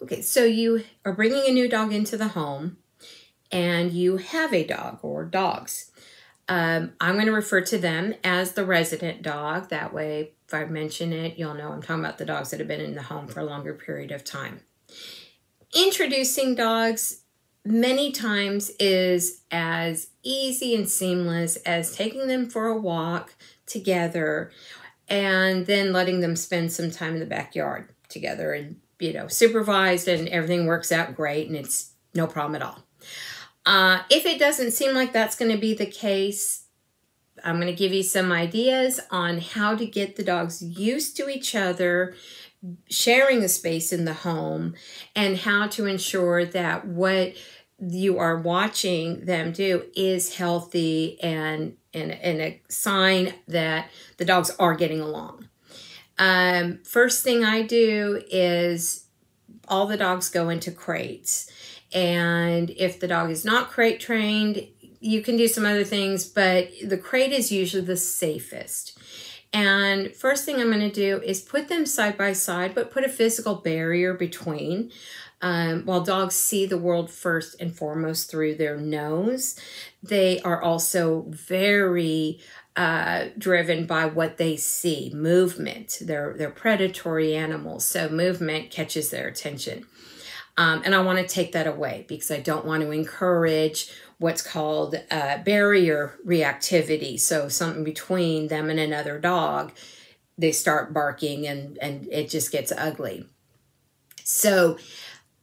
Okay, so you are bringing a new dog into the home and you have a dog or dogs. I'm going to refer to them as the resident dog. That way, if I mention it, you'll know I'm talking about the dogs that have been in the home for a longer period of time. Introducing dogs many times is as easy and seamless as taking them for a walk together and then letting them spend some time in the backyard together and, supervised, and everything works out great and it's no problem at all. If it doesn't seem like that's going to be the case, I'm going to give you some ideas on how to get the dogs used to each other, sharing a space in the home, and how to ensure that what you are watching them do is healthy and a sign that the dogs are getting along. First thing I do is all the dogs go into crates. And if the dog is not crate trained, you can do some other things, but the crate is usually the safest. And first thing I'm going to do is put them side by side, but put a physical barrier between. While dogs see the world first and foremost through their nose, they are also very driven by what they see, movement. They're predatory animals, so movement catches their attention. And I want to take that away because I don't want to encourage what's called barrier reactivity. So something between them and another dog, they start barking and it just gets ugly. So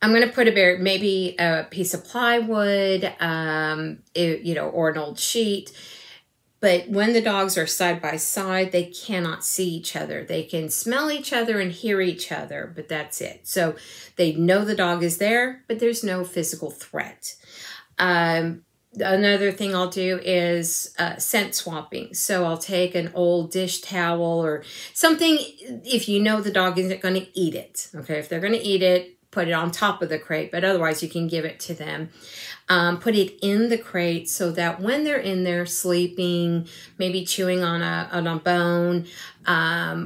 I'm going to put a barrier, maybe a piece of plywood, or an old sheet. But when the dogs are side by side, they cannot see each other. They can smell each other and hear each other, but that's it. So they know the dog is there, but there's no physical threat. Another thing I'll do is scent swapping. So I'll take an old dish towel or something, if you know the dog isn't going to eat it. Okay, if they're going to eat it, put it on top of the crate, but otherwise you can give it to them. Put it in the crate so that when they're in there sleeping, maybe chewing on a bone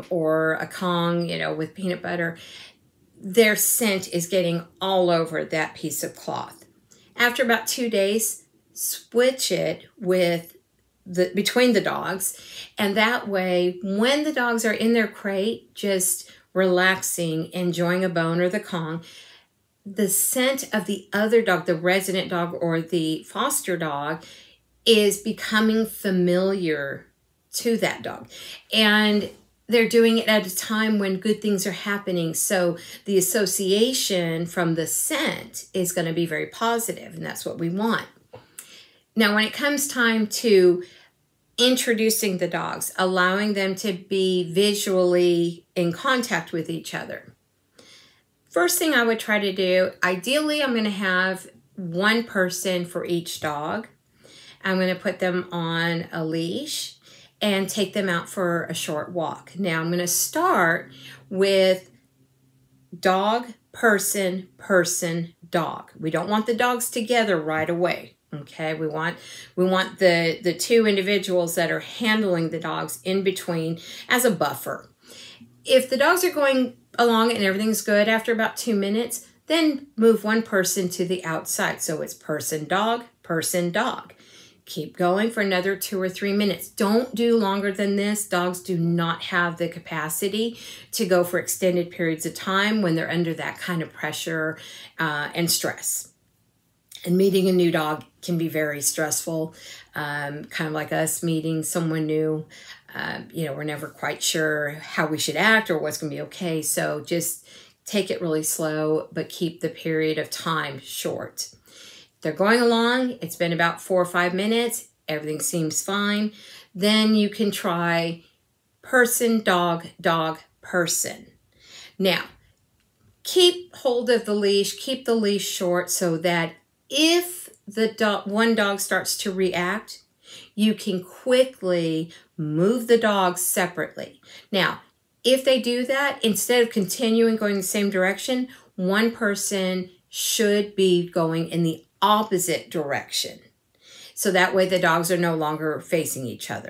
or a Kong, with peanut butter, their scent is getting all over that piece of cloth. After about 2 days, switch it between the dogs, and that way, when the dogs are in their crate, just relaxing, enjoying a bone or the Kong, the scent of the other dog, the resident dog or the foster dog, is becoming familiar to that dog. And they're doing it at a time when good things are happening. So the association from the scent is going to be very positive, and that's what we want. Now, when it comes time to introducing the dogs, allowing them to be visually in contact with each other. First thing I would try to do, ideally I'm going to have one person for each dog. I'm going to put them on a leash and take them out for a short walk. Now I'm going to start with dog, person, person, dog. We don't want the dogs together right away. Okay, we want the two individuals that are handling the dogs in between as a buffer. If the dogs are going along and everything's good after about 2 minutes, then move one person to the outside. So it's person, dog, person, dog. Keep going for another 2 or 3 minutes. Don't do longer than this. Dogs do not have the capacity to go for extended periods of time when they're under that kind of pressure and stress. And meeting a new dog can be very stressful, kind of like us meeting someone new. We're never quite sure how we should act or what's going to be okay. So just take it really slow, but keep the period of time short. They're going along. It's been about 4 or 5 minutes. Everything seems fine. Then you can try person, dog, dog, person. Now, keep hold of the leash. Keep the leash short so that if one dog starts to react, you can quickly move the dogs separately. Now, if they do that, instead of continuing going the same direction, one person should be going in the opposite direction. So that way the dogs are no longer facing each other.